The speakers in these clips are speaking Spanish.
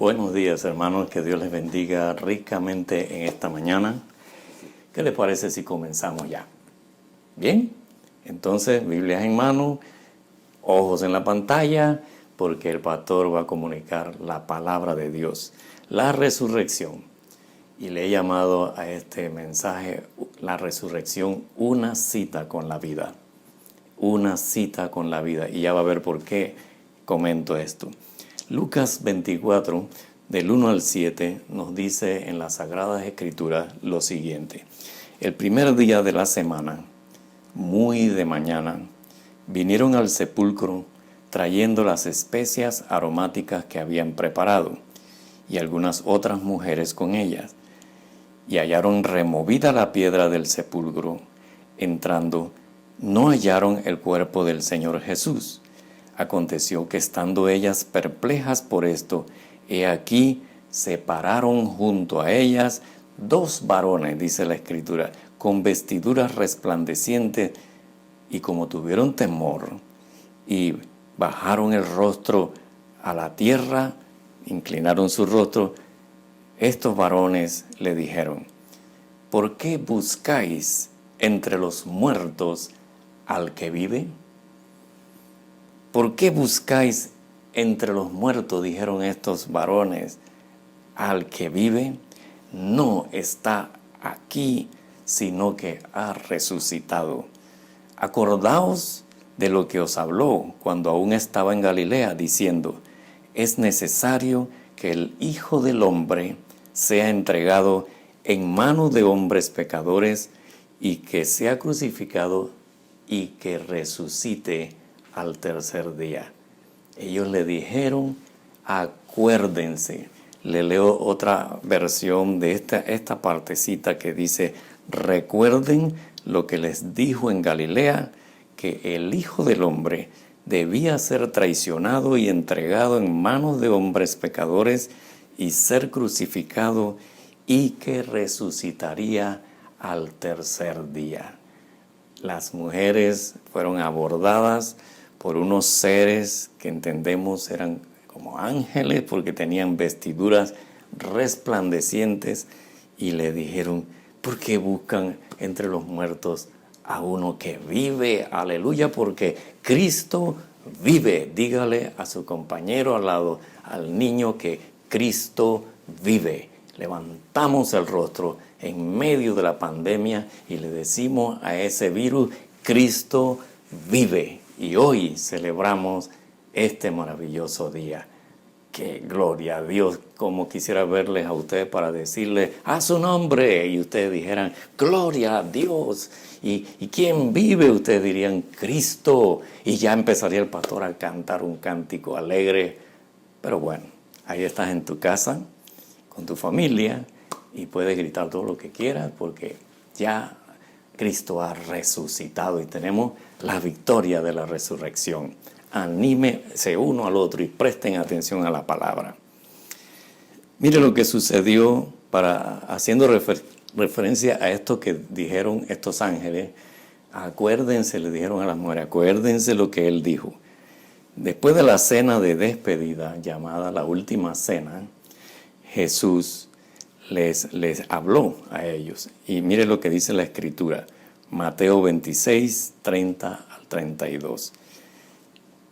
Buenos días, hermanos, que Dios les bendiga ricamente en esta mañana. ¿Qué les parece si comenzamos ya? ¿Bien? Entonces, Biblia en mano, ojos en la pantalla, porque el pastor va a comunicar la palabra de Dios, la resurrección. Y le he llamado a este mensaje, la resurrección, una cita con la vida. Una cita con la vida. Y ya va a ver por qué comento esto. Lucas 24, del 1 al 7, nos dice en las Sagradas Escrituras lo siguiente. El primer día de la semana, muy de mañana, vinieron al sepulcro trayendo las especias aromáticas que habían preparado, y algunas otras mujeres con ellas. Y hallaron removida la piedra del sepulcro. Entrando, no hallaron el cuerpo del Señor Jesús. Aconteció que estando ellas perplejas por esto, he aquí se pararon junto a ellas dos varones, dice la Escritura, con vestiduras resplandecientes, y como tuvieron temor y bajaron el rostro a la tierra, inclinaron su rostro, estos varones le dijeron: ¿por qué buscáis entre los muertos al que vive? ¿Por qué buscáis entre los muertos, dijeron estos varones, al que vive? No está aquí, sino que ha resucitado. Acordaos de lo que os habló cuando aún estaba en Galilea, diciendo: es necesario que el Hijo del Hombre sea entregado en manos de hombres pecadores, y que sea crucificado y que resucite al tercer día. Ellos le dijeron: acuérdense. Le leo otra versión de esta partecita que dice: recuerden lo que les dijo en Galilea, que el Hijo del Hombre debía ser traicionado y entregado en manos de hombres pecadores y ser crucificado, y que resucitaría al tercer día. Las mujeres fueron abordadas por unos seres que entendemos eran como ángeles, porque tenían vestiduras resplandecientes, y le dijeron: ¿por qué buscan entre los muertos a uno que vive? Aleluya, porque Cristo vive. Dígale a su compañero al lado, al niño, que Cristo vive. Levantamos el rostro en medio de la pandemia y le decimos a ese virus: Cristo vive. Y hoy celebramos este maravilloso día. ¡Qué gloria a Dios! Como quisiera verles a ustedes para decirles a su nombre, y ustedes dijeran: gloria a Dios. ¿Y quién vive? Ustedes dirían: Cristo. Y ya empezaría el pastor a cantar un cántico alegre. Pero bueno, ahí estás en tu casa con tu familia y puedes gritar todo lo que quieras, porque ya Cristo ha resucitado y tenemos la victoria de la resurrección. Anímese uno al otro y presten atención a la palabra. Mire lo que sucedió, haciendo referencia a esto que dijeron estos ángeles. Acuérdense, le dijeron a las mujeres, acuérdense lo que él dijo. Después de la cena de despedida, llamada la última cena, Jesús les habló a ellos. Y mire lo que dice la Escritura, Mateo 26, 30 al 32.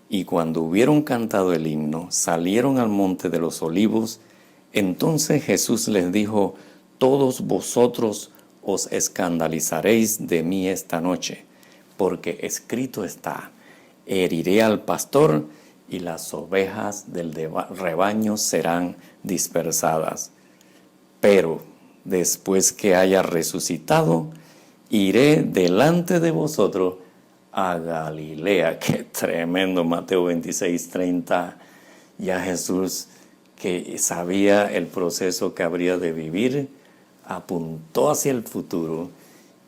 Y cuando hubieron cantado el himno, salieron al monte de los olivos. Entonces Jesús les dijo: todos vosotros os escandalizaréis de mí esta noche, porque escrito está: heriré al pastor, y las ovejas del rebaño serán dispersadas. Pero después que haya resucitado, iré delante de vosotros a Galilea. ¡Qué tremendo! Mateo 26, 30. Ya Jesús, que sabía el proceso que habría de vivir, apuntó hacia el futuro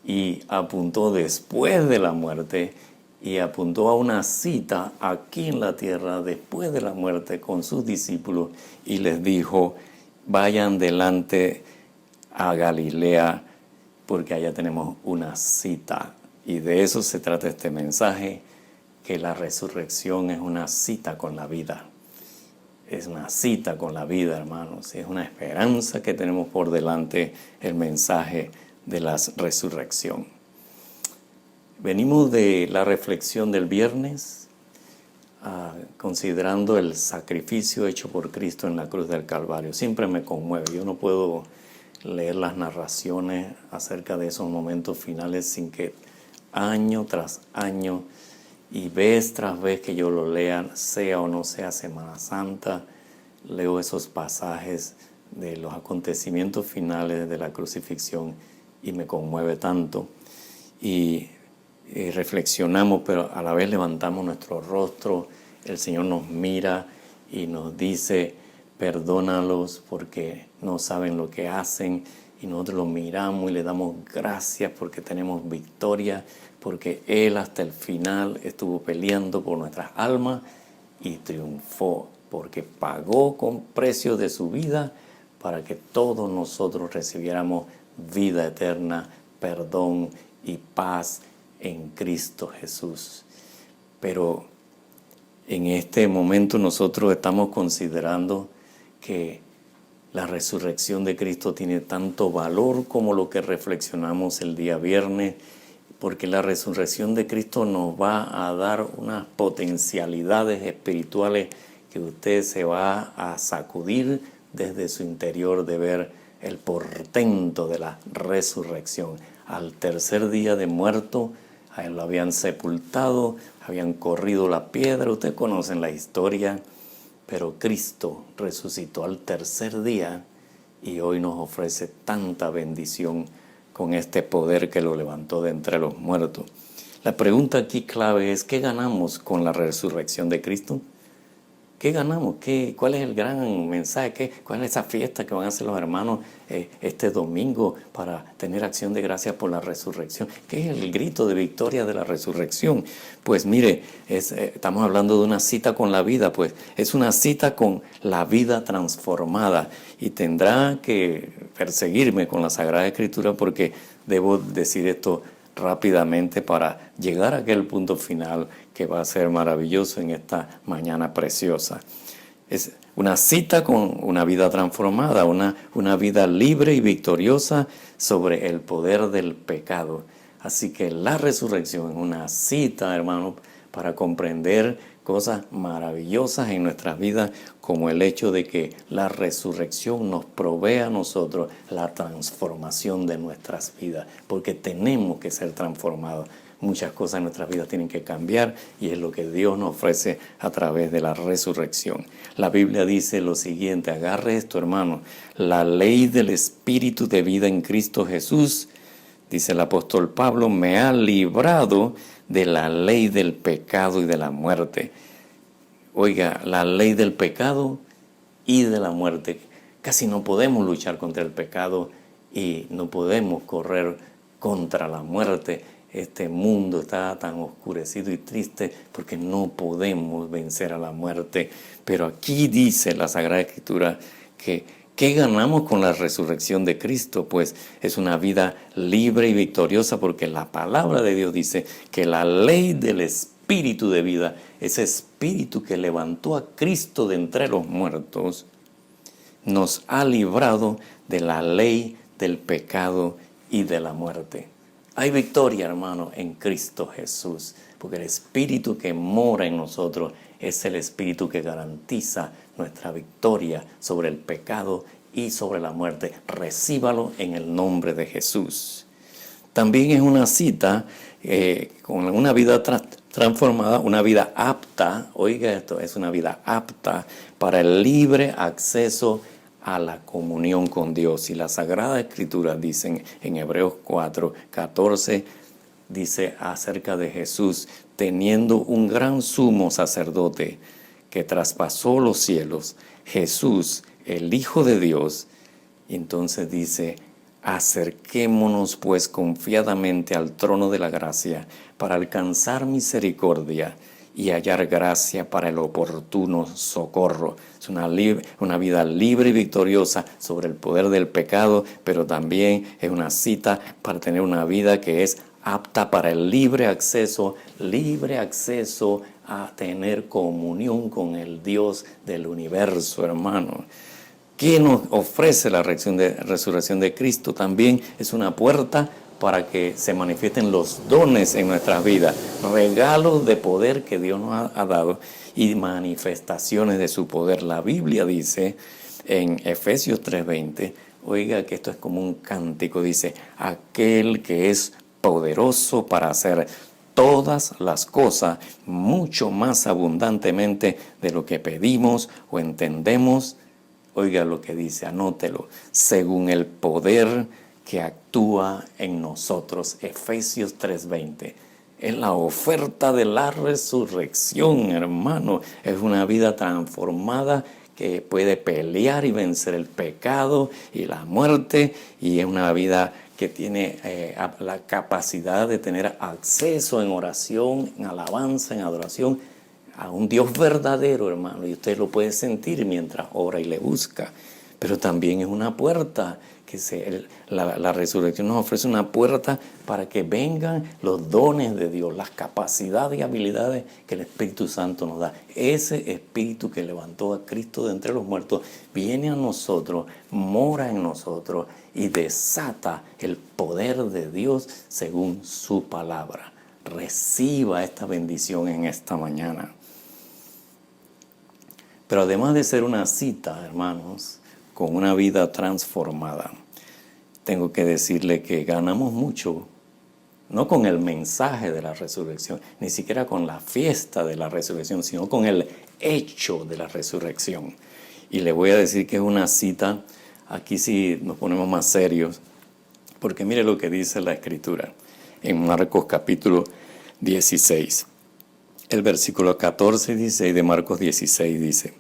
y apuntó después de la muerte, y apuntó a una cita aquí en la tierra después de la muerte con sus discípulos, y les dijo: vayan delante a Galilea, porque allá tenemos una cita. Y de eso se trata este mensaje, que la resurrección es una cita con la vida. es una cita con la vida, hermanos. Es una esperanza que tenemos por delante, el mensaje de la resurrección. Venimos de la reflexión del viernes, considerando el sacrificio hecho por Cristo en la cruz del Calvario. Siempre me conmueve. Yo no puedo leer las narraciones acerca de esos momentos finales sin que año tras año y vez tras vez que yo lo lea, sea o no sea Semana Santa, leo esos pasajes de los acontecimientos finales de la crucifixión y me conmueve tanto. Y reflexionamos, pero a la vez levantamos nuestro rostro. El Señor nos mira y nos dice, perdónalos porque no saben lo que hacen. Y nosotros lo miramos y le damos gracias porque tenemos victoria, porque Él hasta el final estuvo peleando por nuestras almas y triunfó, porque pagó con precio de su vida para que todos nosotros recibiéramos vida eterna, perdón y paz en Cristo Jesús. Pero en este momento nosotros estamos considerando que la resurrección de Cristo tiene tanto valor como lo que reflexionamos el día viernes, porque la resurrección de Cristo nos va a dar unas potencialidades espirituales que usted se va a sacudir desde su interior de ver el portento de la resurrección. Al tercer día de muerto, a él lo habían sepultado, habían corrido la piedra, ustedes conocen la historia, pero Cristo resucitó al tercer día y hoy nos ofrece tanta bendición con este poder que lo levantó de entre los muertos. La pregunta aquí clave es, ¿qué ganamos con la resurrección de Cristo? ¿Qué ganamos? ¿Cuál es el gran mensaje? ¿Cuál es esa fiesta que van a hacer los hermanos este domingo para tener acción de gracias por la resurrección? ¿Qué es el grito de victoria de la resurrección? Pues mire, estamos hablando de una cita con la vida, pues es una cita con la vida transformada. Y tendrá que perseguirme con la Sagrada Escritura porque debo decir esto rápidamente para llegar a aquel punto final que va a ser maravilloso en esta mañana preciosa. Es una cita con una vida transformada, una vida libre y victoriosa sobre el poder del pecado. Así que la resurrección es una cita, hermano, para comprender cosas maravillosas en nuestras vidas, como el hecho de que la resurrección nos provee a nosotros la transformación de nuestras vidas, porque tenemos que ser transformados. Muchas cosas en nuestras vidas tienen que cambiar y es lo que Dios nos ofrece a través de la resurrección. La Biblia dice lo siguiente, agarre esto, hermano, la ley del Espíritu de vida en Cristo Jesús, dice el apóstol Pablo, me ha librado de la ley del pecado y de la muerte. Oiga, la ley del pecado y de la muerte. Casi no podemos luchar contra el pecado y no podemos correr contra la muerte. Este mundo está tan oscurecido y triste porque no podemos vencer a la muerte. Pero aquí dice la Sagrada Escritura que ¿qué ganamos con la resurrección de Cristo? Pues es una vida libre y victoriosa porque la palabra de Dios dice que la ley del Espíritu de vida, ese Espíritu que levantó a Cristo de entre los muertos, nos ha librado de la ley del pecado y de la muerte. Hay victoria, hermano, en Cristo Jesús, porque el Espíritu que mora en nosotros es el Espíritu que garantiza nuestra victoria sobre el pecado y sobre la muerte. Recíbalo en el nombre de Jesús. También es una cita con una vida transformada, una vida apta, oiga esto, es una vida apta para el libre acceso a la comunión con Dios. Y la Sagrada Escritura dice en Hebreos 4:14, dice acerca de Jesús, teniendo un gran sumo sacerdote que traspasó los cielos, Jesús, el Hijo de Dios. Y entonces dice, acerquémonos pues confiadamente al trono de la gracia para alcanzar misericordia y hallar gracia para el oportuno socorro. Es una vida libre y victoriosa sobre el poder del pecado, pero también es una cita para tener una vida que es apta para el libre acceso a tener comunión con el Dios del universo, hermano. ¿Qué nos ofrece la resurrección de Cristo? También es una puerta para que se manifiesten los dones en nuestras vidas, regalos de poder que Dios nos ha dado y manifestaciones de su poder. La Biblia dice en Efesios 3:20, oiga que esto es como un cántico, dice, aquel que es poderoso para hacer todas las cosas mucho más abundantemente de lo que pedimos o entendemos. Oiga lo que dice, anótelo, según el poder que actúa en nosotros. Efesios 3:20. Es la oferta de la resurrección, hermano. Es una vida transformada que puede pelear y vencer el pecado y la muerte, y es una vida que tiene la capacidad de tener acceso en oración, en alabanza, en adoración a un Dios verdadero, hermano, y usted lo puede sentir mientras ora y le busca. Pero también es una puerta, la resurrección nos ofrece una puerta para que vengan los dones de Dios, las capacidades y habilidades que el Espíritu Santo nos da. Ese Espíritu que levantó a Cristo de entre los muertos viene a nosotros, mora en nosotros y desata el poder de Dios según su palabra. Reciba esta bendición en esta mañana. Pero además de ser una cita, hermanos, con una vida transformada, tengo que decirle que ganamos mucho, no con el mensaje de la resurrección, ni siquiera con la fiesta de la resurrección, sino con el hecho de la resurrección. Y le voy a decir que es una cita, aquí sí nos ponemos más serios, porque mire lo que dice la Escritura en Marcos capítulo 16. El versículo 14 y 16 de Marcos 16 dice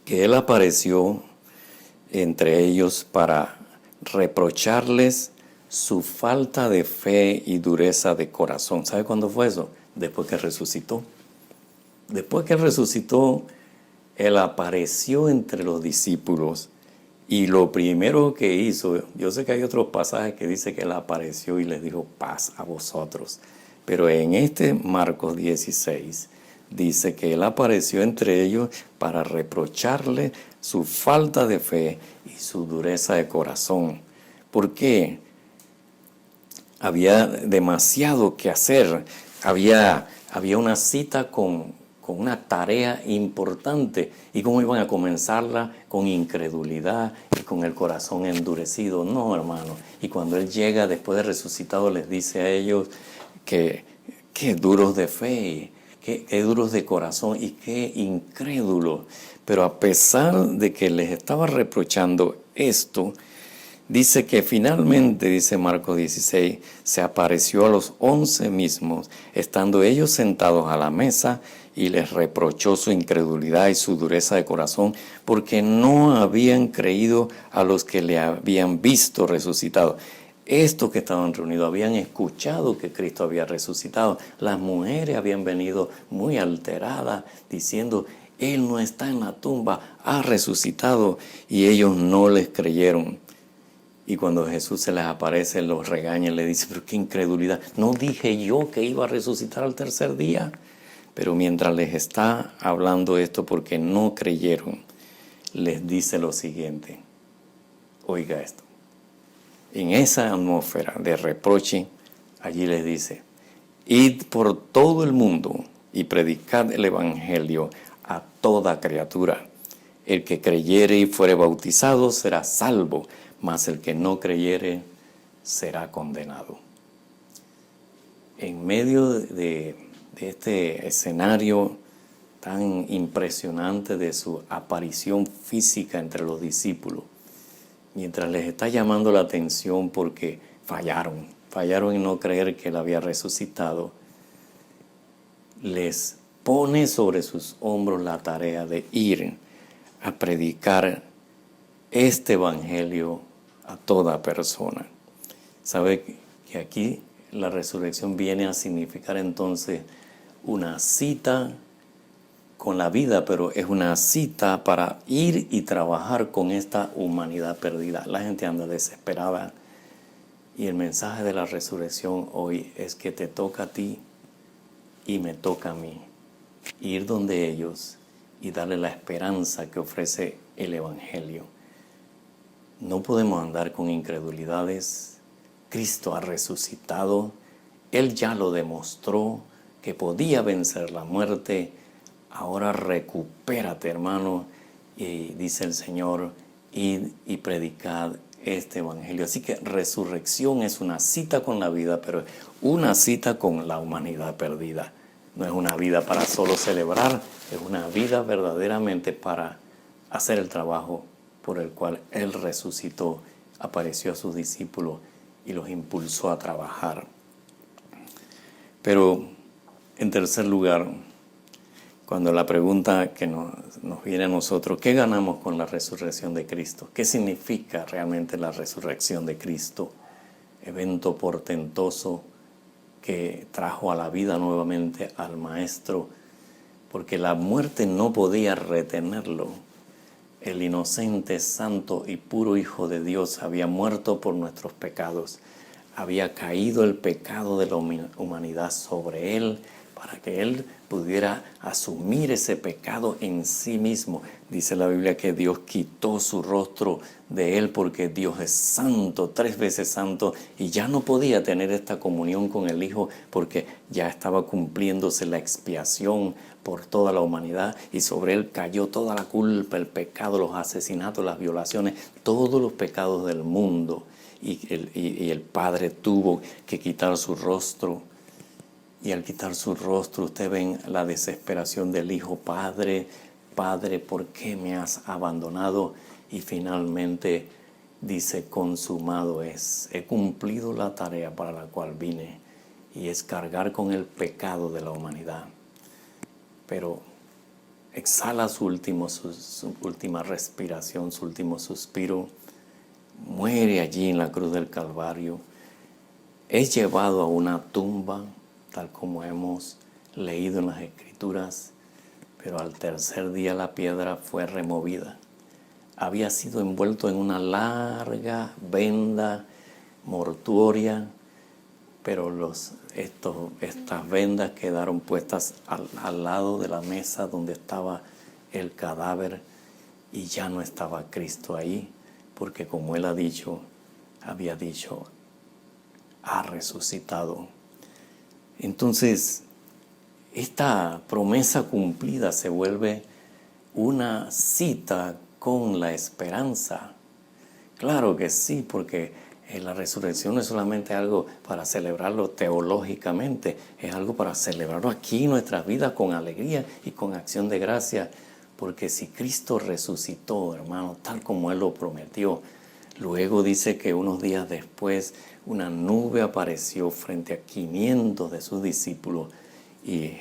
que Él apareció entre ellos para reprocharles su falta de fe y dureza de corazón. ¿Sabe cuándo fue eso? Después que resucitó. Después que resucitó, Él apareció entre los discípulos y lo primero que hizo, yo sé que hay otros pasajes que dice que Él apareció y les dijo paz a vosotros, pero en este Marcos 16 dice que Él apareció entre ellos para reprocharle su falta de fe y su dureza de corazón. ¿Por qué? Había demasiado que hacer. Había una cita con una tarea importante. ¿Y cómo iban a comenzarla? Con incredulidad y con el corazón endurecido. No, hermano. Y cuando Él llega después de resucitado, les dice a ellos que duros de fe, qué duros de corazón y qué incrédulos. Pero a pesar de que les estaba reprochando esto, dice que finalmente, dice Marcos 16, se apareció a los 11 mismos, estando ellos sentados a la mesa, y les reprochó su incredulidad y su dureza de corazón, porque no habían creído a los que le habían visto resucitado. Estos que estaban reunidos habían escuchado que Cristo había resucitado. Las mujeres habían venido muy alteradas, diciendo, Él no está en la tumba, ha resucitado, y ellos no les creyeron. Y cuando Jesús se les aparece, los regaña y le dice, pero qué incredulidad, ¿no dije yo que iba a resucitar al tercer día? Pero mientras les está hablando esto porque no creyeron, les dice lo siguiente, oiga esto, en esa atmósfera de reproche, allí les dice, id por todo el mundo y predicad el evangelio a toda criatura. El que creyere y fuere bautizado será salvo, mas el que no creyere será condenado. En medio de este escenario tan impresionante de su aparición física entre los discípulos, mientras les está llamando la atención porque fallaron en no creer que Él había resucitado, les pone sobre sus hombros la tarea de ir a predicar este evangelio a toda persona. ¿Sabe que aquí la resurrección viene a significar entonces una cita con la vida, pero es una cita para ir y trabajar con esta humanidad perdida? La gente anda desesperada, Y el mensaje de la resurrección hoy es que te toca a ti y me toca a mí. Ir donde ellos y darle la esperanza que ofrece el Evangelio. No podemos andar con incredulidades. Cristo ha resucitado. Él ya lo demostró que podía vencer la muerte. Ahora recupérate, hermano. Y dice el Señor, id y predicad este Evangelio. Así que resurrección es una cita con la vida, pero es una cita con la humanidad perdida. No es una vida para solo celebrar, es una vida verdaderamente para hacer el trabajo por el cual Él resucitó, apareció a sus discípulos y los impulsó a trabajar. Pero, en tercer lugar, cuando la pregunta que nos viene a nosotros, ¿qué ganamos con la resurrección de Cristo? ¿Qué significa realmente la resurrección de Cristo? Evento portentoso que trajo a la vida nuevamente al Maestro, porque la muerte no podía retenerlo. El inocente, santo y puro Hijo de Dios había muerto por nuestros pecados. Había caído el pecado de la humanidad sobre Él para que Él pudiera asumir ese pecado en sí mismo. Dice la Biblia que Dios quitó su rostro de Él porque Dios es santo, 3 veces santo, y ya no podía tener esta comunión con el Hijo porque ya estaba cumpliéndose la expiación por toda la humanidad y sobre Él cayó toda la culpa, el pecado, los asesinatos, las violaciones, todos los pecados del mundo. Y el Padre tuvo que quitar su rostro. Y al quitar su rostro, usted ven la desesperación del Hijo. Padre, Padre, ¿por qué me has abandonado? Y finalmente dice, consumado es. He cumplido la tarea para la cual vine, y es cargar con el pecado de la humanidad. Pero exhala su última respiración, su último suspiro. Muere allí en la cruz del Calvario. Es llevado a una tumba, tal como hemos leído en las Escrituras, pero al tercer día la piedra fue removida. Había sido envuelto en una larga venda mortuoria, pero estas vendas quedaron puestas al lado de la mesa donde estaba el cadáver, y ya no estaba Cristo ahí, porque como Él había dicho, ha resucitado. Entonces, esta promesa cumplida se vuelve una cita con la esperanza. Claro que sí, porque la resurrección no es solamente algo para celebrarlo teológicamente, es algo para celebrarlo aquí en nuestras vidas con alegría y con acción de gracia. Porque si Cristo resucitó, hermano, tal como Él lo prometió, luego dice que unos días después una nube apareció frente a 500 de sus discípulos y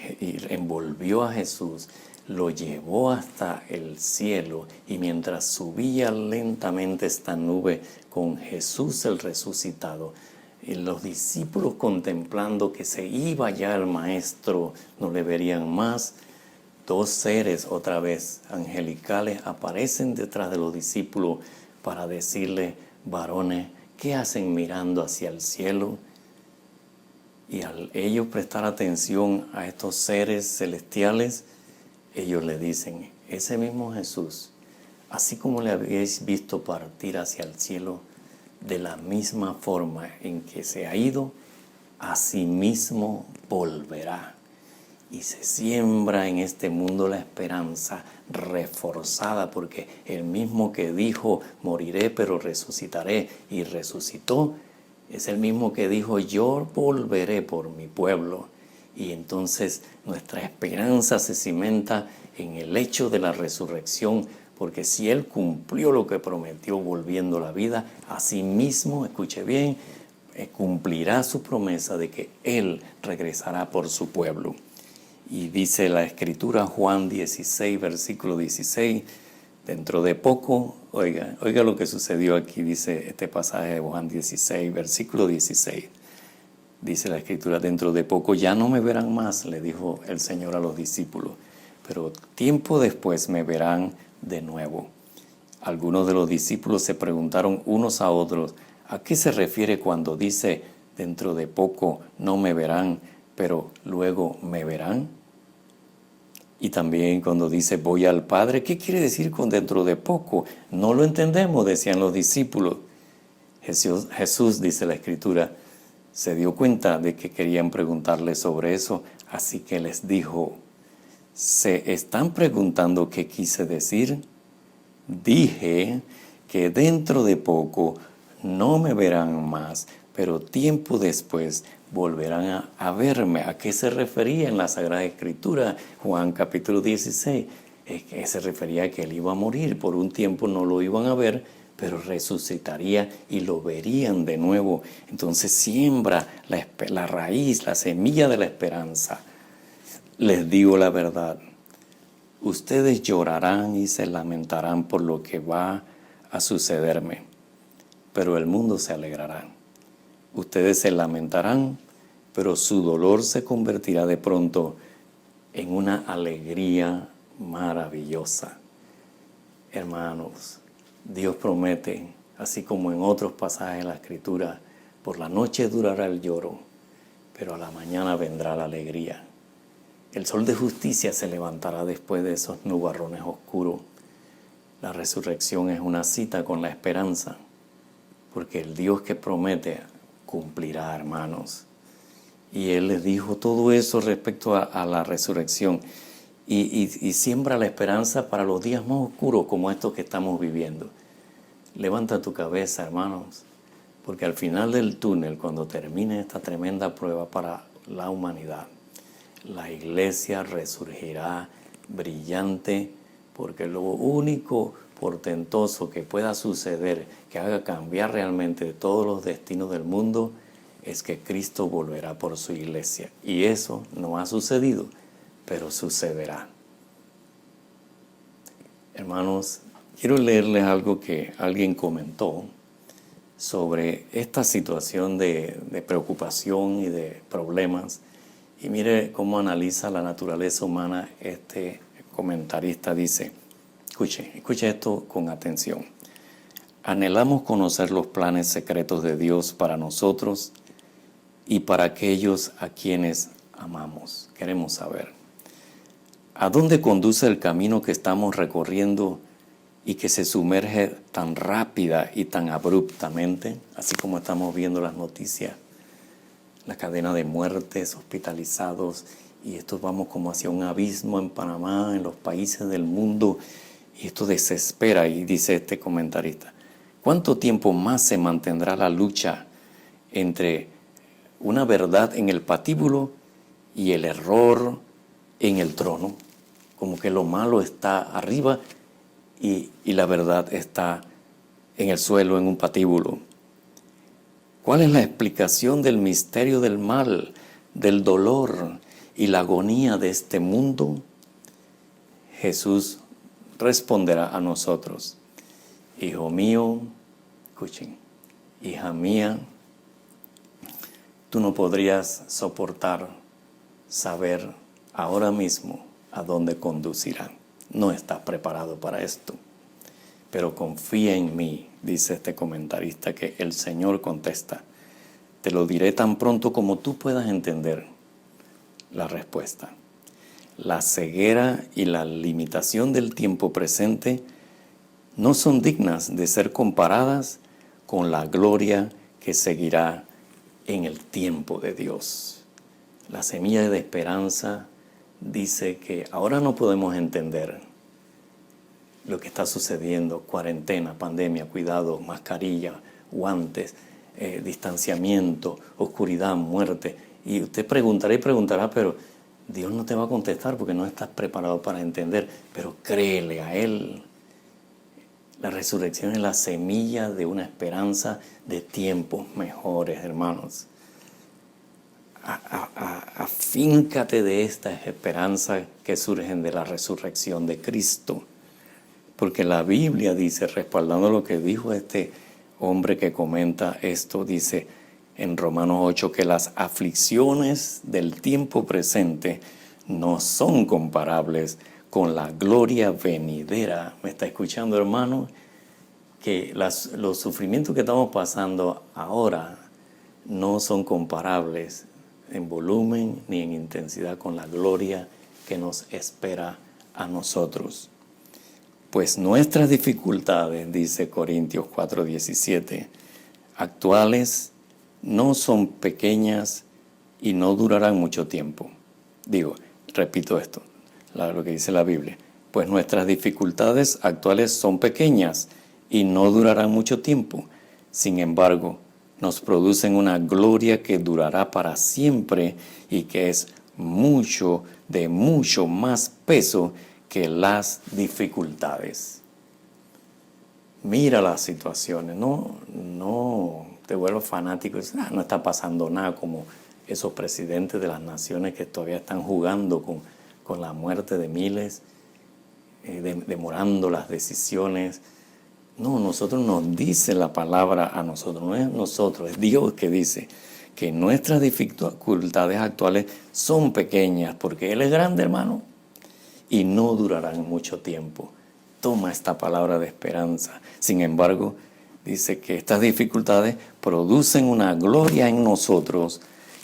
envolvió a Jesús, lo llevó hasta el cielo, y mientras subía lentamente esta nube con Jesús el resucitado, y los discípulos contemplando que se iba ya el Maestro, no le verían más, 2 seres otra vez angelicales aparecen detrás de los discípulos para decirle, varones, ¿qué hacen mirando hacia el cielo? Y al ellos prestar atención a estos seres celestiales, ellos le dicen, ese mismo Jesús, así como le habéis visto partir hacia el cielo, de la misma forma en que se ha ido, así mismo volverá. Y se siembra en este mundo la esperanza reforzada, porque el mismo que dijo, moriré pero resucitaré, y resucitó, es el mismo que dijo, yo volveré por mi pueblo. Y entonces nuestra esperanza se cimenta en el hecho de la resurrección, porque si Él cumplió lo que prometió volviendo a la vida, asimismo, escuche bien, cumplirá su promesa de que Él regresará por su pueblo. Y dice la Escritura, Juan 16, versículo 16, dentro de poco, oiga lo que sucedió aquí, dice este pasaje de Juan 16, versículo 16. Dice la Escritura, dentro de poco ya no me verán más, le dijo el Señor a los discípulos, pero tiempo después me verán de nuevo. Algunos de los discípulos se preguntaron unos a otros, ¿A qué se refiere cuando dice dentro de poco no me verán, pero luego me verán? Y también cuando dice voy al Padre, ¿qué quiere decir con dentro de poco? No lo entendemos, decían los discípulos. Jesús, dice la Escritura, se dio cuenta de que querían preguntarle sobre eso, así que les dijo, ¿se están preguntando qué quise decir? Dije que dentro de poco no me verán más, pero tiempo después volverán a verme. ¿A qué se refería en la Sagrada Escritura? Juan capítulo 16. Es que se refería a que él iba a morir. Por un tiempo no lo iban a ver, pero resucitaría y lo verían de nuevo. Entonces siembra la raíz, la semilla de la esperanza. Les digo la verdad. Ustedes llorarán y se lamentarán por lo que va a sucederme, pero el mundo se alegrará. Ustedes se lamentarán, pero su dolor se convertirá de pronto en una alegría maravillosa. Hermanos, Dios promete, así como en otros pasajes de la Escritura, por la noche durará el lloro, pero a la mañana vendrá la alegría. El sol de justicia se levantará después de esos nubarrones oscuros. La resurrección es una cita con la esperanza, porque el Dios que promete cumplirá, hermanos. Y Él les dijo todo eso respecto a la resurrección y siembra la esperanza para los días más oscuros como estos que estamos viviendo. Levanta tu cabeza, hermanos, porque al final del túnel, cuando termine esta tremenda prueba para la humanidad, la iglesia resurgirá brillante, porque lo único portentoso que pueda suceder, que haga cambiar realmente todos los destinos del mundo, es que Cristo volverá por su iglesia. Y eso no ha sucedido, pero sucederá. Hermanos, quiero leerles algo que alguien comentó sobre esta situación de preocupación y de problemas. Y mire cómo analiza la naturaleza humana este comentarista. Dice, escuche esto con atención. Anhelamos conocer los planes secretos de Dios para nosotros y para aquellos a quienes amamos. Queremos saber. ¿A dónde conduce el camino que estamos recorriendo y que se sumerge tan rápida y tan abruptamente, así como estamos viendo las noticias? La cadena de muertes, hospitalizados, y esto vamos como hacia un abismo en Panamá, en los países del mundo, y esto desespera. Y dice este comentarista, ¿cuánto tiempo más se mantendrá la lucha entre una verdad en el patíbulo y el error en el trono? Como que lo malo está arriba y la verdad está en el suelo, en un patíbulo. ¿Cuál es la explicación del misterio del mal, del dolor y la agonía de este mundo? Jesús responderá a nosotros, hijo mío, escuchen, hija mía, tú no podrías soportar saber ahora mismo a dónde conducirá. No estás preparado para esto. Pero confía en mí, dice este comentarista, que el Señor contesta. Te lo diré tan pronto como tú puedas entender la respuesta. La ceguera y la limitación del tiempo presente no son dignas de ser comparadas con la gloria que seguirá en el tiempo de Dios. La semilla de esperanza dice que ahora no podemos entender lo que está sucediendo, cuarentena, pandemia, cuidado, mascarilla, guantes, distanciamiento, oscuridad, muerte. Y usted preguntará y preguntará, pero Dios no te va a contestar porque no estás preparado para entender, pero créele a Él. La resurrección es la semilla de una esperanza de tiempos mejores, hermanos. Afíncate de estas esperanzas que surgen de la resurrección de Cristo. Porque la Biblia dice, respaldando lo que dijo este hombre que comenta esto, dice en Romanos 8 que las aflicciones del tiempo presente no son comparables con la gloria venidera. ¿Me está escuchando, hermano? que los sufrimientos que estamos pasando ahora no son comparables en volumen ni en intensidad con la gloria que nos espera a nosotros. Pues nuestras dificultades, dice Corintios 4:17, actuales no son pequeñas y no durarán mucho tiempo. Repito esto, lo que dice la Biblia. Pues nuestras dificultades actuales son pequeñas y no durarán mucho tiempo. Sin embargo, nos producen una gloria que durará para siempre y que es de mucho más peso que las dificultades. Mira las situaciones, no te vuelvas fanático, no está pasando nada, como esos presidentes de las naciones que todavía están jugando con la muerte de miles, demorando las decisiones. No, nosotros nos dice la palabra a nosotros, no es nosotros, es Dios que dice que nuestras dificultades actuales son pequeñas porque Él es grande, hermano, y no durarán mucho tiempo. Toma esta palabra de esperanza. Sin embargo, dice que estas dificultades producen una gloria en nosotros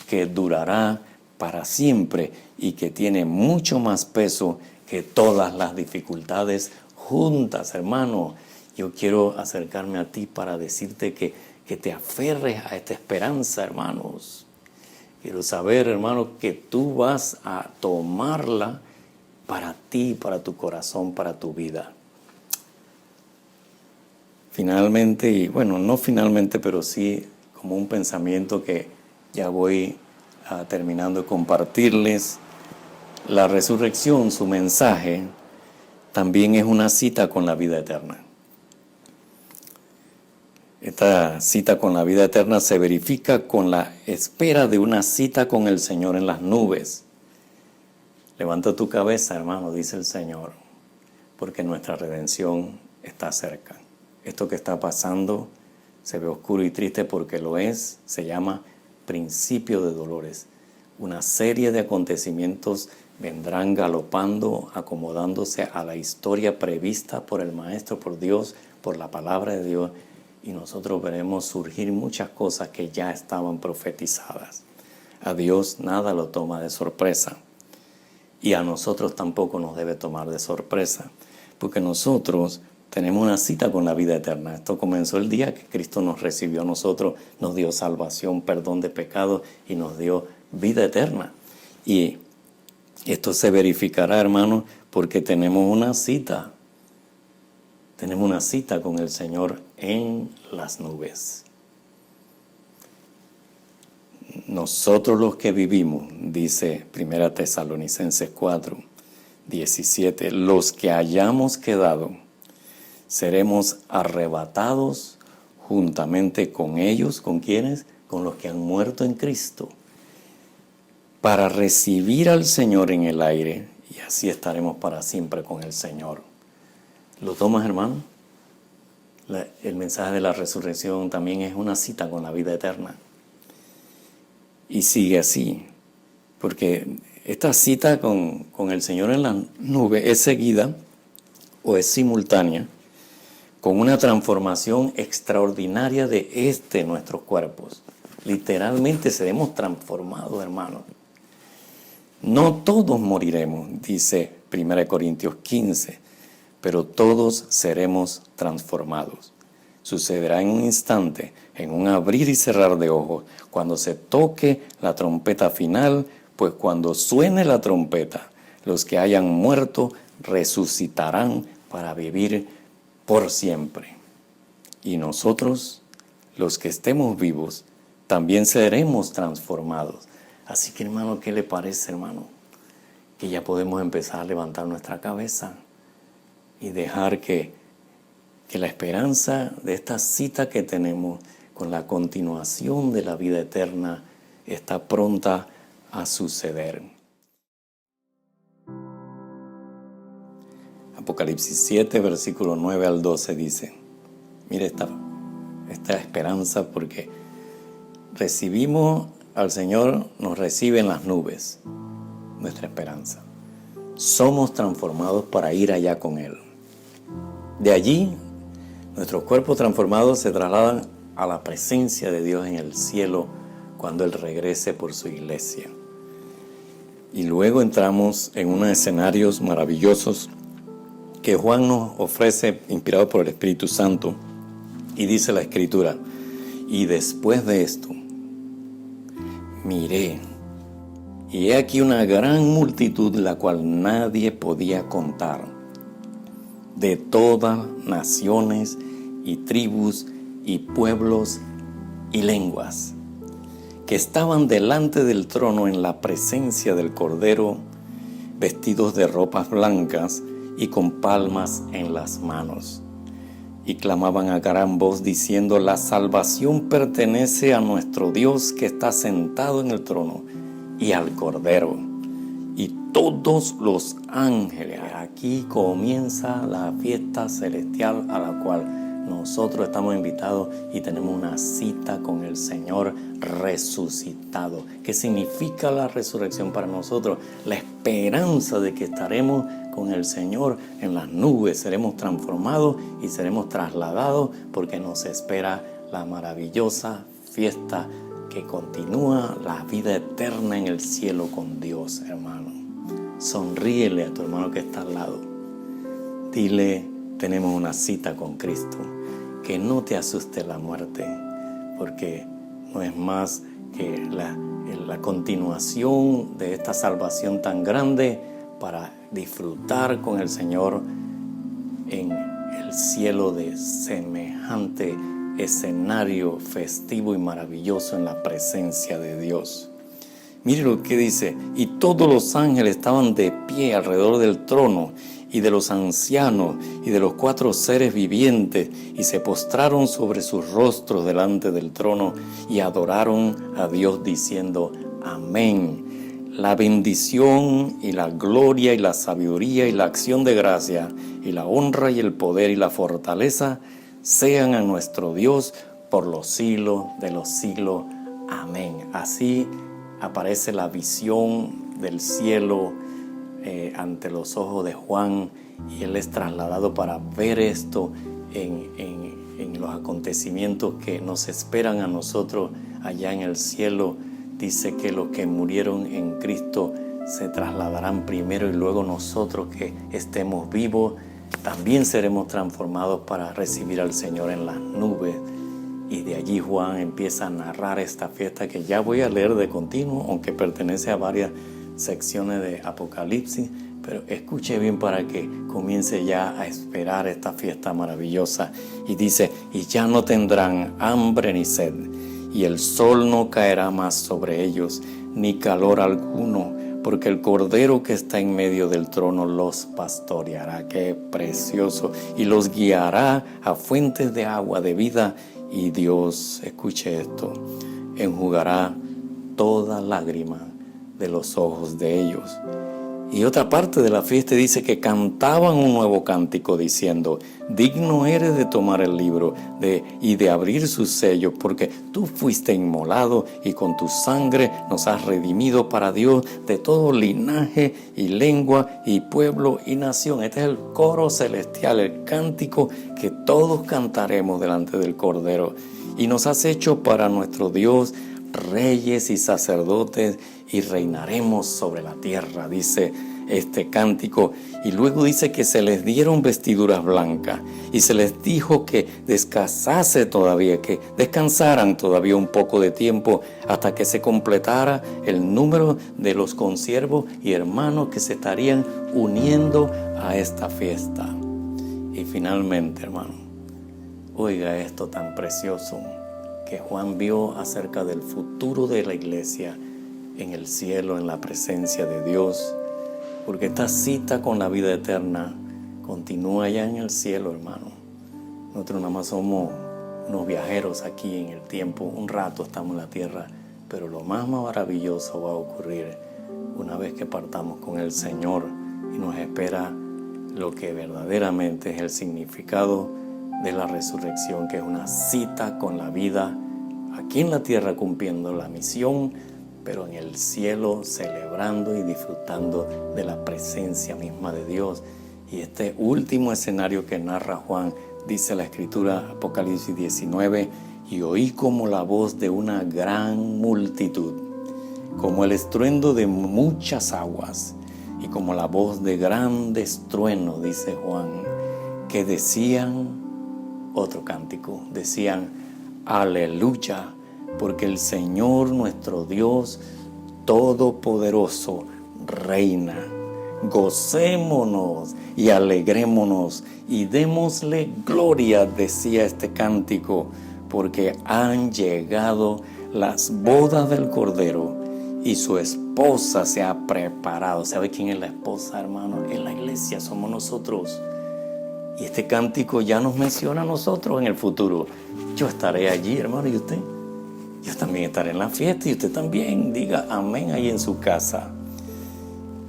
que durará para siempre y que tiene mucho más peso que todas las dificultades juntas, hermano. Yo quiero acercarme a ti para decirte que te aferres a esta esperanza, hermanos. Quiero saber, hermano, que tú vas a tomarla para ti, para tu corazón, para tu vida. Finalmente, y bueno, no finalmente, pero sí como un pensamiento que ya voy terminando de compartirles. La resurrección, su mensaje, también es una cita con la vida eterna. Esta cita con la vida eterna se verifica con la espera de una cita con el Señor en las nubes. Levanta tu cabeza, hermano, dice el Señor, porque nuestra redención está cerca. Esto que está pasando se ve oscuro y triste porque lo es, se llama principio de dolores. Una serie de acontecimientos vendrán galopando, acomodándose a la historia prevista por el Maestro, por Dios, por la palabra de Dios, y nosotros veremos surgir muchas cosas que ya estaban profetizadas. A Dios nada lo toma de sorpresa, y a nosotros tampoco nos debe tomar de sorpresa, porque nosotros tenemos una cita con la vida eterna. Esto comenzó el día que Cristo nos recibió a nosotros, nos dio salvación, perdón de pecados y nos dio vida eterna. Y esto se verificará, hermano, porque tenemos una cita. Tenemos una cita con el Señor en las nubes. Nosotros los que vivimos, dice 1 Tesalonicenses 4:17, los que hayamos quedado, seremos arrebatados juntamente con ellos. ¿Con quiénes? Con los que han muerto en Cristo, para recibir al Señor en el aire, y así estaremos para siempre con el Señor. ¿Lo tomas, hermano? El mensaje de la resurrección también es una cita con la vida eterna. Y sigue así, porque esta cita con el Señor en la nube es seguida o es simultánea con una transformación extraordinaria de nuestros cuerpos. Literalmente seremos transformados, hermanos. No todos moriremos, dice 1 Corintios 15, pero todos seremos transformados. Sucederá en un instante, en un abrir y cerrar de ojos, cuando se toque la trompeta final, pues cuando suene la trompeta, los que hayan muerto resucitarán para vivir por siempre. Y nosotros, los que estemos vivos, también seremos transformados. Así que, hermano, ¿qué le parece, hermano? Que ya podemos empezar a levantar nuestra cabeza y dejar que la esperanza de esta cita que tenemos con la continuación de la vida eterna está pronta a suceder. Apocalipsis 7, versículo 9 al 12 dice, mire esta esperanza, porque recibimos al Señor, nos recibe en las nubes, nuestra esperanza. Somos transformados para ir allá con Él. De allí Nuestros cuerpos transformados se trasladan a la presencia de Dios en el cielo cuando Él regrese por su iglesia. Y luego entramos en unos escenarios maravillosos que Juan nos ofrece, inspirado por el Espíritu Santo, y dice la Escritura: y después de esto, miré, y he aquí una gran multitud, la cual nadie podía contar, de todas naciones y tribus y pueblos y lenguas, que estaban delante del trono en la presencia del Cordero, vestidos de ropas blancas y con palmas en las manos. Y clamaban a gran voz diciendo: la salvación pertenece a nuestro Dios que está sentado en el trono y al Cordero. Y todos los ángeles, aquí comienza la fiesta celestial a la cual nosotros estamos invitados y tenemos una cita con el Señor resucitado. ¿Qué significa la resurrección para nosotros? La esperanza de que estaremos con el Señor en las nubes, seremos transformados y seremos trasladados, porque nos espera la maravillosa fiesta que continúa la vida eterna en el cielo con Dios, hermano. Sonríele a tu hermano que está al lado. Dile: tenemos una cita con Cristo. Que no te asuste la muerte, porque no es más que la continuación de esta salvación tan grande para disfrutar con el Señor en el cielo de semejante escenario festivo y maravilloso en la presencia de Dios. Mire lo que dice: y todos los ángeles estaban de pie alrededor del trono y de los ancianos y de los 4 seres vivientes, y se postraron sobre sus rostros delante del trono y adoraron a Dios diciendo: amén. La bendición y la gloria y la sabiduría y la acción de gracia y la honra y el poder y la fortaleza sean a nuestro Dios por los siglos de los siglos. Amén. Así aparece la visión del cielo ante los ojos de Juan, y él es trasladado para ver esto en los acontecimientos que nos esperan a nosotros allá en el cielo. Dice que los que murieron en Cristo se trasladarán primero, y luego nosotros que estemos vivos también seremos transformados para recibir al Señor en las nubes. Y de allí Juan empieza a narrar esta fiesta que ya voy a leer de continuo, aunque pertenece a varias secciones de Apocalipsis, pero escuche bien para que comience ya a esperar esta fiesta maravillosa. Y dice: y ya no tendrán hambre ni sed, y el sol no caerá más sobre ellos, ni calor alguno, porque el Cordero que está en medio del trono los pastoreará. ¡Qué precioso! Y los guiará a fuentes de agua de vida, y Dios, escuche esto, enjugará toda lágrima de los ojos de ellos. Y otra parte de la fiesta dice que cantaban un nuevo cántico diciendo: digno eres de tomar el libro y de abrir sus sellos, porque tú fuiste inmolado y con tu sangre nos has redimido para Dios de todo linaje y lengua y pueblo y nación. Este es el coro celestial, el cántico que todos cantaremos delante del Cordero. Y nos has hecho para nuestro Dios reyes y sacerdotes, y reinaremos sobre la tierra, dice este cántico. Y luego dice que se les dieron vestiduras blancas, y se les dijo que descansaran todavía un poco de tiempo, hasta que se completara el número de los consiervos y hermanos que se estarían uniendo a esta fiesta. Y finalmente, hermano, oiga esto tan precioso que Juan vio acerca del futuro de la iglesia en el cielo, en la presencia de Dios, porque esta cita con la vida eterna continúa ya en el cielo, hermano. Nosotros nada más somos unos viajeros aquí en el tiempo, un rato estamos en la tierra, pero lo más maravilloso va a ocurrir una vez que partamos con el Señor, y nos espera lo que verdaderamente es el significado de la resurrección, que es una cita con la vida aquí en la tierra cumpliendo la misión, pero en el cielo celebrando y disfrutando de la presencia misma de Dios. Y este último escenario que narra Juan Dice la Escritura, Apocalipsis 19, y oí como la voz de una gran multitud, como el estruendo de muchas aguas, y como la voz de grandes truenos, dice Juan, que decían, otro cántico, decían, aleluya, porque el Señor nuestro Dios Todopoderoso reina. Gocémonos y alegrémonos y démosle gloria, decía este cántico, porque han llegado las bodas del Cordero y su esposa se ha preparado. ¿Sabe quién es la esposa, hermano? En la iglesia somos nosotros. Y este cántico ya nos menciona a nosotros en el futuro. Yo estaré allí, hermano, ¿y usted? Yo también estaré en la fiesta y usted también. Diga amén ahí en su casa.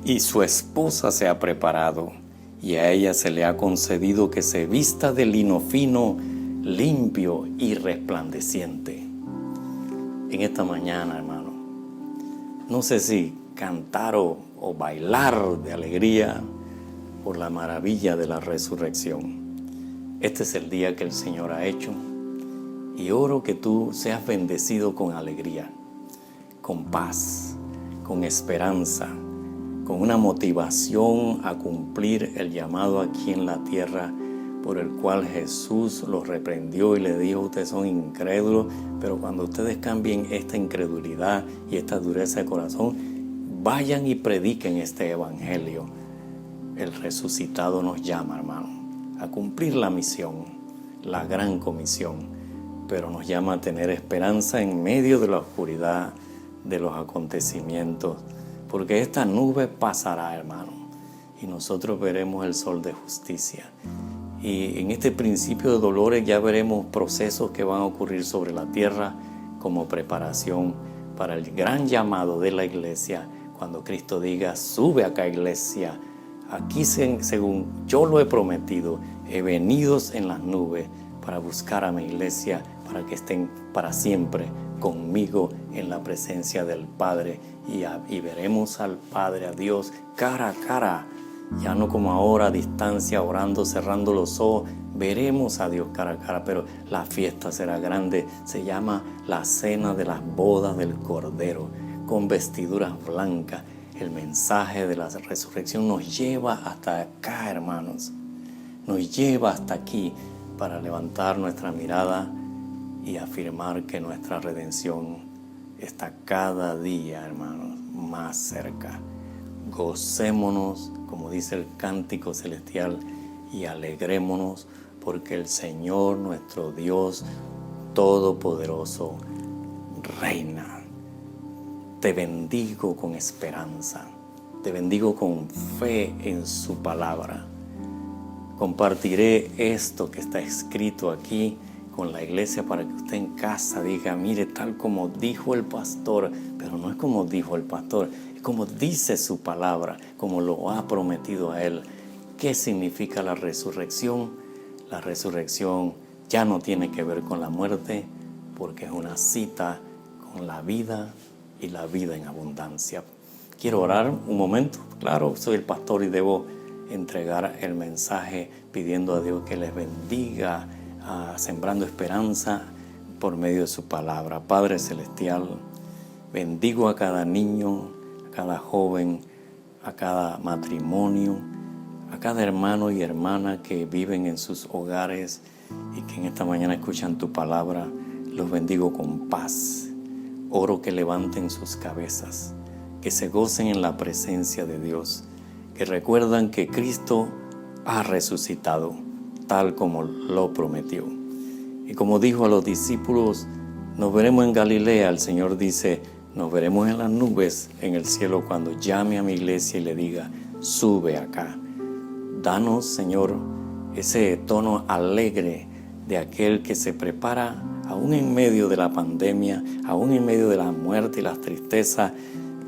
Y su esposa se ha preparado y a ella se le ha concedido que se vista de lino fino, limpio y resplandeciente. En esta mañana, hermano, no sé si cantar o bailar de alegría por la maravilla de la resurrección. Este es el día que el Señor ha hecho y oro que tú seas bendecido con alegría, con paz, con esperanza, con una motivación a cumplir el llamado aquí en la tierra por el cual Jesús los reprendió y le dijo: ustedes son incrédulos, pero cuando ustedes cambien esta incredulidad y esta dureza de corazón, vayan y prediquen este evangelio. El resucitado nos llama, hermano, a cumplir la misión, la gran comisión, pero nos llama a tener esperanza en medio de la oscuridad de los acontecimientos, porque esta nube pasará, hermano, y nosotros veremos el sol de justicia. Y en este principio de dolores ya veremos procesos que van a ocurrir sobre la tierra como preparación para el gran llamado de la iglesia, cuando Cristo diga: sube acá, iglesia, aquí según yo lo he prometido, he venido en las nubes para buscar a mi iglesia, para que estén para siempre conmigo en la presencia del Padre, y veremos al Padre, a Dios, cara a cara, ya no como ahora a distancia, orando, cerrando los ojos. Veremos a Dios cara a cara, pero la fiesta será grande. Se llama la cena de las bodas del Cordero, con vestiduras blancas. El mensaje de la resurrección nos lleva hasta acá, hermanos. Nos lleva hasta aquí para levantar nuestra mirada y afirmar que nuestra redención está cada día, hermanos, más cerca. Gocémonos, como dice el cántico celestial, y alegrémonos, porque el Señor nuestro Dios Todopoderoso reina. Te bendigo con esperanza, te bendigo con fe en su palabra. Compartiré esto que está escrito aquí con la iglesia para que usted en casa diga: mire, tal como dijo el pastor, pero no es como dijo el pastor, es como dice su palabra, como lo ha prometido a él. ¿Qué significa la resurrección? La resurrección ya no tiene que ver con la muerte, porque es una cita con la vida y la vida en abundancia. Quiero orar un momento. Claro, soy el pastor y debo entregar el mensaje pidiendo a Dios que les bendiga, sembrando esperanza por medio de su palabra. Padre Celestial, bendigo a cada niño, a cada joven, a cada matrimonio, a cada hermano y hermana que viven en sus hogares y que en esta mañana escuchan tu palabra. Los bendigo con paz. Oro que levanten sus cabezas, que se gocen en la presencia de Dios, que recuerdan que Cristo ha resucitado, tal como lo prometió. Y como dijo a los discípulos: nos veremos en Galilea. El Señor dice: nos veremos en las nubes en el cielo cuando llame a mi iglesia y le diga: sube acá. Danos, Señor, ese tono alegre de aquel que se prepara aún en medio de la pandemia, aún en medio de la muerte y las tristezas.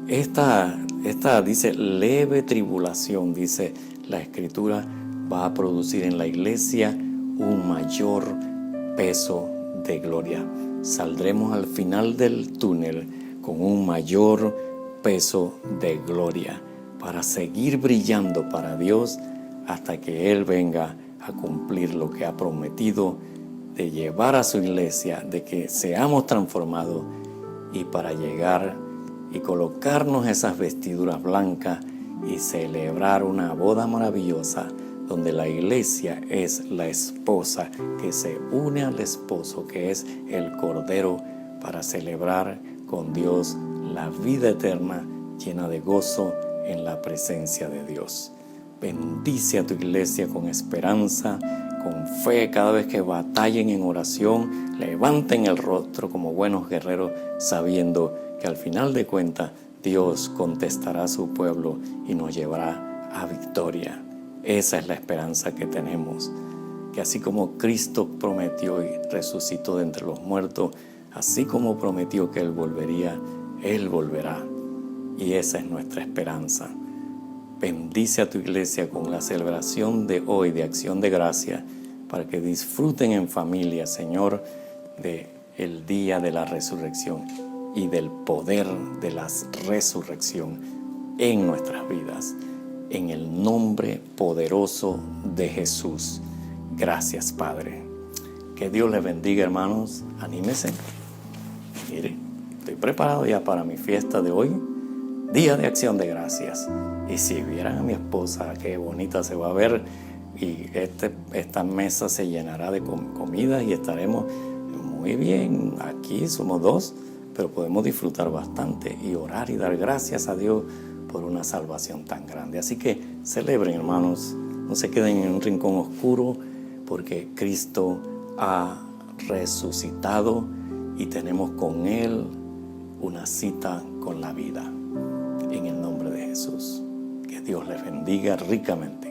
Esta dice leve tribulación, dice la Escritura, va a producir en la iglesia un mayor peso de gloria. Saldremos al final del túnel con un mayor peso de gloria para seguir brillando para Dios hasta que Él venga a cumplir lo que ha prometido, de llevar a su iglesia, de que seamos transformados y para llegar y colocarnos esas vestiduras blancas y celebrar una boda maravillosa donde la iglesia es la esposa que se une al esposo, que es el Cordero, para celebrar con Dios la vida eterna llena de gozo en la presencia de Dios. Bendice a tu iglesia con esperanza, con fe. Cada vez que batallen en oración, levanten el rostro como buenos guerreros, sabiendo que al final de cuentas Dios contestará a su pueblo y nos llevará a victoria. Esa es la esperanza que tenemos, que así como Cristo prometió y resucitó de entre los muertos, así como prometió que Él volvería, Él volverá. Y esa es nuestra esperanza. Bendice a tu iglesia con la celebración de hoy de Acción de Gracia, para que disfruten en familia, Señor, del día de la resurrección y del poder de la resurrección en nuestras vidas. En el nombre poderoso de Jesús. Gracias, Padre. Que Dios les bendiga, hermanos. Anímese. Mire, estoy preparado ya para mi fiesta de hoy, Día de Acción de Gracias. Y si vieran a mi esposa, qué bonita se va a ver. Y esta mesa se llenará de comida y estaremos muy bien. Aquí somos dos, pero podemos disfrutar bastante y orar y dar gracias a Dios por una salvación tan grande. Así que celebren, hermanos. No se queden en un rincón oscuro, porque Cristo ha resucitado y tenemos con Él una cita con la vida. En el nombre de Jesús. Que Dios les bendiga ricamente.